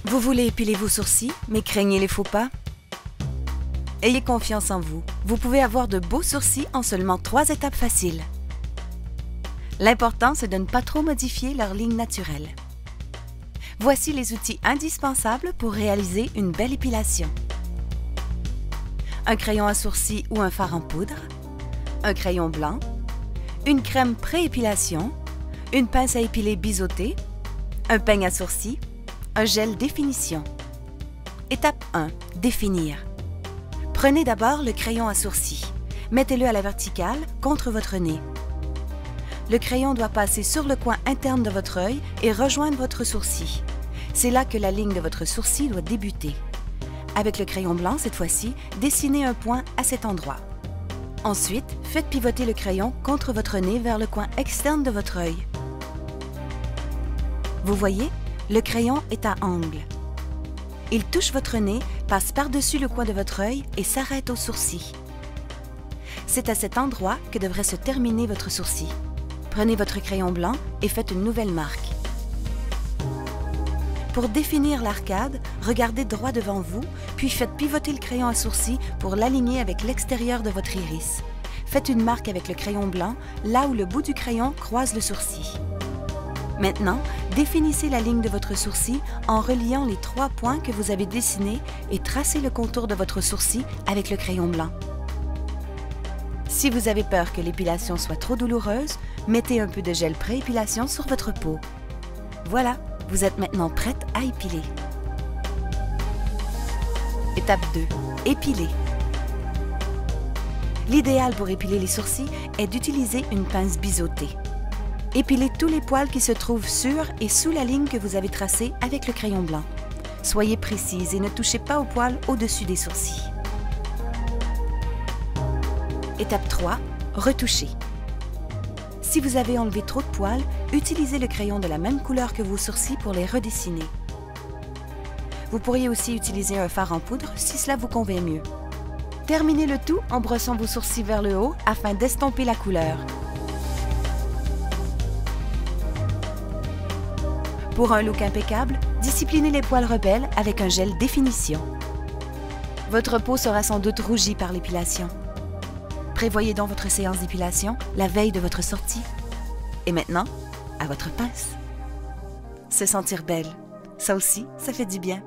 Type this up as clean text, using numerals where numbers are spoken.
Vous voulez épiler vos sourcils, mais craignez les faux pas? Ayez confiance en vous. Vous pouvez avoir de beaux sourcils en seulement 3 étapes faciles. L'important, c'est de ne pas trop modifier leur ligne naturelle. Voici les outils indispensables pour réaliser une belle épilation. Un crayon à sourcils ou un fard en poudre, un crayon blanc, une crème pré-épilation, une pince à épiler biseautée, un peigne à sourcils, un gel définition. Étape 1. Définir. Prenez d'abord le crayon à sourcils. Mettez-le à la verticale contre votre nez. Le crayon doit passer sur le coin interne de votre œil et rejoindre votre sourcil. C'est là que la ligne de votre sourcil doit débuter. Avec le crayon blanc, cette fois-ci, dessinez un point à cet endroit. Ensuite, faites pivoter le crayon contre votre nez vers le coin externe de votre œil. Vous voyez, le crayon est à angle. Il touche votre nez, passe par-dessus le coin de votre œil et s'arrête au sourcil. C'est à cet endroit que devrait se terminer votre sourcil. Prenez votre crayon blanc et faites une nouvelle marque. Pour définir l'arcade, regardez droit devant vous, puis faites pivoter le crayon à sourcils pour l'aligner avec l'extérieur de votre iris. Faites une marque avec le crayon blanc, là où le bout du crayon croise le sourcil. Maintenant, définissez la ligne de votre sourcil en reliant les 3 points que vous avez dessinés et tracez le contour de votre sourcil avec le crayon blanc. Si vous avez peur que l'épilation soit trop douloureuse, mettez un peu de gel pré-épilation sur votre peau. Voilà, vous êtes maintenant prête à épiler. Étape 2. Épiler. L'idéal pour épiler les sourcils est d'utiliser une pince biseautée. Épilez tous les poils qui se trouvent sur et sous la ligne que vous avez tracée avec le crayon blanc. Soyez précise et ne touchez pas aux poils au-dessus des sourcils. Étape 3. Retoucher. Si vous avez enlevé trop de poils, utilisez le crayon de la même couleur que vos sourcils pour les redessiner. Vous pourriez aussi utiliser un fard en poudre si cela vous convient mieux. Terminez le tout en brossant vos sourcils vers le haut afin d'estomper la couleur. Pour un look impeccable, disciplinez les poils rebelles avec un gel définition. Votre peau sera sans doute rougie par l'épilation. Prévoyez donc votre séance d'épilation la veille de votre sortie. Et maintenant, à votre pince. Se sentir belle, ça aussi, ça fait du bien.